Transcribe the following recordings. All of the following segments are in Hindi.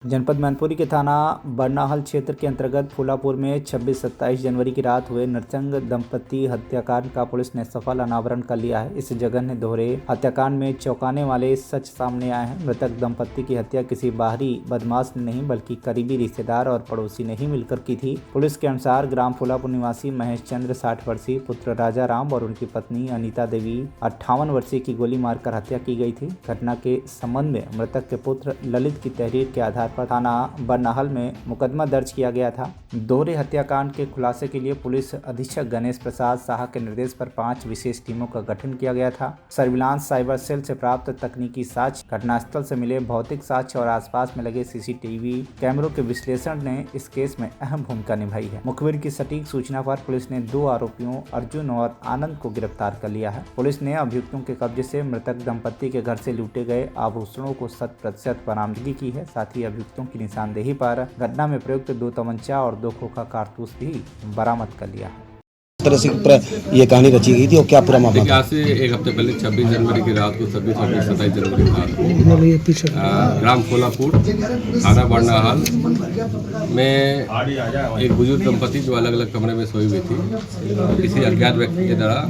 जनपद मैनपुरी के थाना बरनाहल क्षेत्र के अंतर्गत फूलापुर में 26-27 जनवरी की रात हुए नृशंस दंपति हत्याकांड का पुलिस ने सफल अनावरण कर लिया है। इस जघन्य दोहरे हत्याकांड में चौंकाने वाले सच सामने आए हैं। मृतक दंपति की हत्या किसी बाहरी बदमाश ने नहीं बल्कि करीबी रिश्तेदार और पड़ोसी ने ही मिलकर की थी। पुलिस के अनुसार ग्राम फूलापुर निवासी महेश चंद्र 60 वर्षीय, पुत्र राजा राम और उनकी पत्नी अनीता देवी 58 वर्षीय की गोली मारकर हत्या की गई थी। घटना के संबंध में मृतक के पुत्र ललित की तहरीर के आधार पर थाना बरनाहल में मुकदमा दर्ज किया गया था। दोहरे हत्याकांड के खुलासे के लिए पुलिस अधीक्षक गणेश प्रसाद शाह के निर्देश पर 5 विशेष टीमों का गठन किया गया था। सर्विलांस साइबर सेल से प्राप्त तकनीकी साक्ष्य, घटनास्थल से मिले भौतिक साक्ष्य और आसपास में लगे सीसीटीवी कैमरों के विश्लेषण ने इस केस में अहम भूमिका निभाई है। मुखबिर की सटीक सूचना पर पुलिस ने 2 आरोपियों अर्जुन और आनंद को गिरफ्तार कर लिया है। पुलिस ने अभियुक्तों के कब्जे से मृतक दंपति के घर से लूटे गए आभूषणों को 100% बरामदगी की है। साथ ही अभियुक्तों की निशानदेही पर घटना में प्रयुक्त 2 तमंचा और 2 खोखा कारतूस भी बरामद कर लिया है। तरह से ये कहानी रची गई थी और क्या पूरा मामला? आज से एक हफ्ते पहले 26 जनवरी की रात को 27 जनवरी की रात को ग्राम फूलापुर थाना बरनाहल में एक बुजुर्ग दंपति जो अलग अलग कमरे में सोई हुई थी, किसी अज्ञात व्यक्ति के द्वारा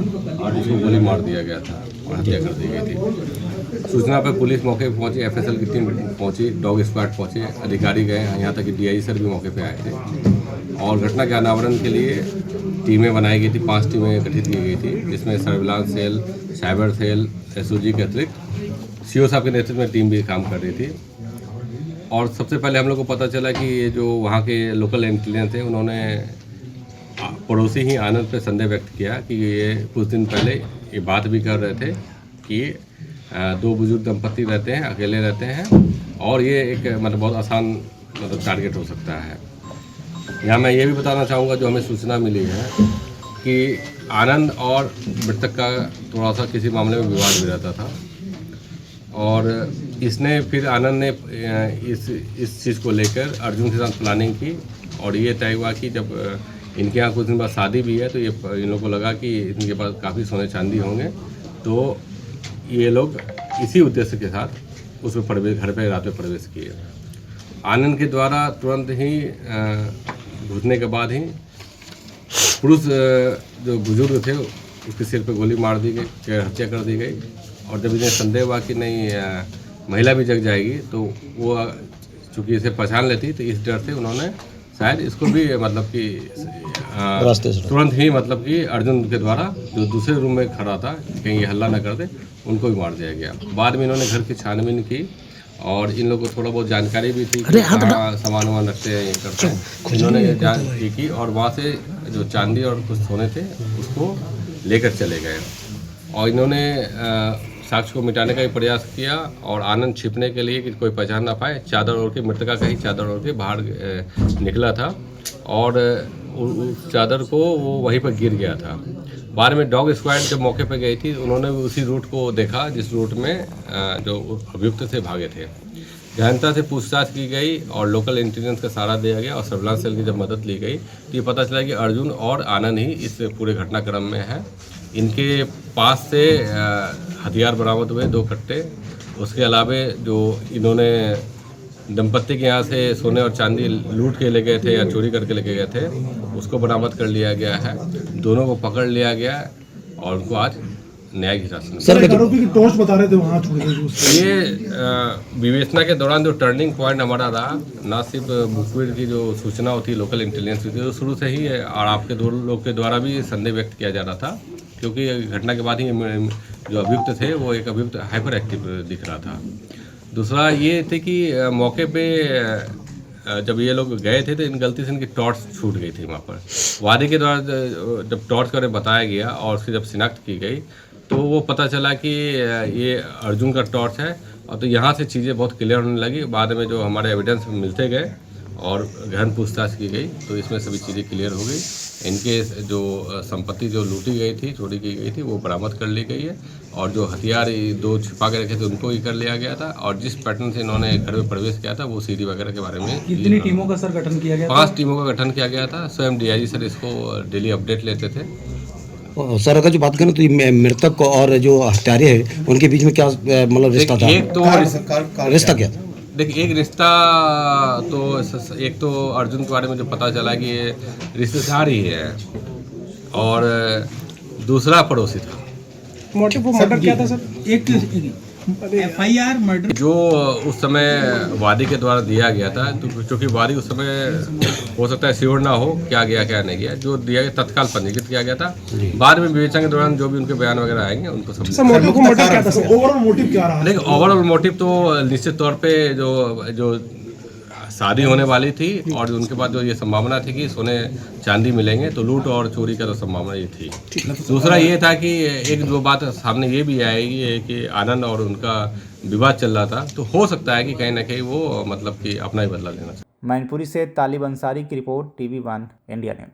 उसको गोली मार दिया गया था और हत्या कर दी गई थी। सूचना पर पुलिस मौके पर पहुंची, FSL की टीम पहुंची, डॉग स्क्वाड पहुंचे, अधिकारी गए, यहाँ तक कि DI सर भी मौके पर आए थे और घटना के अनावरण के लिए टीमें बनाई गई थी। 5 टीमें गठित की गई थी, जिसमें surveillance cell, cyber cell, SOG के अतिरिक्त CO साहब के नेतृत्व में टीम भी काम कर रही थी। और सबसे पहले हम लोग को पता चला कि ये जो वहाँ के लोकल इंटेलिजेंस थे, उन्होंने पड़ोसी ही आनंद पे संदेह व्यक्त किया कि ये कुछ दिन पहले ये बात भी कर रहे थे कि 2 बुजुर्ग दंपति रहते हैं, अकेले रहते हैं और ये एक बहुत आसान टारगेट हो सकता है। यहाँ मैं ये भी बताना चाहूँगा, जो हमें सूचना मिली है कि आनंद और मृतक का थोड़ा सा किसी मामले में विवाद भी रहता था और इसने फिर आनंद ने इस चीज़ को लेकर अर्जुन के साथ प्लानिंग की और ये तय हुआ कि जब इनके यहाँ कुछ दिन बाद शादी भी है तो ये इन लोगों को लगा कि इनके पास काफ़ी सोने चांदी होंगे, तो ये लोग इसी उद्देश्य के साथ उसमें घर पे रात में प्रवेश किए। आनंद के द्वारा तुरंत ही घुसने के बाद ही पुरुष जो बुजुर्ग थे उसके सिर पे गोली मार दी गई, हत्या कर दी गई। और जब इन्हें संदेह हुआ कि नहीं महिला भी जग जाएगी तो वो चूँकि इसे पहचान लेती, तो इस डर से उन्होंने शायद इसको भी कि तुरंत ही कि अर्जुन के द्वारा जो दूसरे रूम में खड़ा था कहीं ये हल्ला न कर दे, उनको भी मार दिया गया। बाद में इन्होंने घर की छानबीन की और इन लोगों को थोड़ा बहुत जानकारी भी थी कि कहाँ सामान वामान रखते हैं, ये करते हैं। इन्होंने जान की और वहाँ से जो चांदी और कुछ सोने थे उसको लेकर चले गए और इन्होंने साक्ष्य को मिटाने का भी प्रयास किया और आनंद छिपने के लिए कि कोई पहचान ना पाए, चादर ओढ़ के, मृतका का ही चादर ओढ़ के बाहर निकला था और उस चादर को वो वहीं पर गिर गया था। बाद में डॉग स्क्वाड जब मौके पर गई थी, उन्होंने भी उसी रूट को देखा जिस रूट में जो अभियुक्त थे भागे थे। गहनता से पूछताछ की गई और लोकल इंटेलिजेंस का सहारा दिया गया और सर्विलांस सेल की जब मदद ली गई तो ये पता चला कि अर्जुन और आनंद ही इस पूरे घटनाक्रम में है। इनके पास से हथियार बरामद हुए, 2 कट्टे। उसके अलावा जो इन्होंने दंपत्ति के यहाँ से सोने और चांदी लूट के ले गए थे या चोरी करके लेके गए थे, उसको बरामद कर लिया गया है। दोनों को पकड़ लिया गया और उनको आज न्यायिक हिरासत में। सर, आरोपी की टॉर्च बता रहे थे वहाँ छोड़ गए। ये विवेचना के दौरान जो टर्निंग पॉइंट हमारा रहा, ना सिर्फ मुखबिर की जो सूचना होती, लोकल इंटेलिजेंस होती है, तो शुरू से ही है और आपके 2 लोग के द्वारा भी संदेह व्यक्त किया जा रहा था, क्योंकि घटना के बाद ही जो अभियुक्त थे वो एक अभियुक्त हाइपर एक्टिव दिख रहा था। दूसरा ये थे कि मौके पे जब ये लोग गए थे तो इन गलती से इनकी टॉर्च छूट गई थी वहाँ पर। वादी के द्वारा जब टॉर्च का बताया गया और उसकी जब शिनाख्त की गई तो वो पता चला कि ये अर्जुन का टॉर्च है और तो यहाँ से चीज़ें बहुत क्लियर होने लगी। बाद में जो हमारे एविडेंस मिलते गए और गहन पूछताछ की गई तो इसमें सभी चीज़ें क्लियर हो गई। इनके जो संपत्ति जो लूटी गई थी, चोरी की गई थी, वो बरामद कर ली गई है और जो हथियार 2 छिपा के रखे थे उनको ही कर लिया गया था और जिस पैटर्न से इन्होंने घर में प्रवेश किया था वो सीडी वगैरह के बारे में। कितनी टीमों का सर गठन किया गया? 5 टीमों का गठन किया गया था। स्वयं DI सर इसको डेली अपडेट लेते थे। सर, अगर जो बात करें तो मृतक और जो हत्यारे हैं उनके बीच में क्या रिश्ता था? एक तो रिश्ता क्या था? देखिए एक रिश्ता तो एक तो अर्जुन के बारे में जो पता चला कि ये रिश्तेदार ही है और दूसरा पड़ोसी था। मोटिव वो मर्डर क्या था सर? एक FIR मर्डर जो उस समय वादी के द्वारा दिया गया था, तो चूँकि वादी उस समय हो सकता है श्योर ना हो क्या गया क्या नहीं गया, जो दिया गया तत्काल पंजीकृत किया गया था। बाद में विवेचना के दौरान जो भी उनके बयान वगैरह आएंगे उनको सब मोटिव को मर्डर क्या था सर? ओवरऑल मोटिव क्या रहा? देखिए ओवरऑल मोटिव तो निश्चित तौर पे जो शादी होने वाली थी और उनके बाद जो ये संभावना थी कि सोने चांदी मिलेंगे, तो लूट और चोरी का तो संभावना ये थी। दूसरा ये था कि एक दो बात सामने ये भी आएगी कि आनंद और उनका विवाद चल रहा था, तो हो सकता है कि कहीं ना कहीं वो मतलब कि अपना ही बदला लेना चाहिए। मैनपुरी से तालिब अंसारी की रिपोर्ट, TV1 इंडिया न्यूज।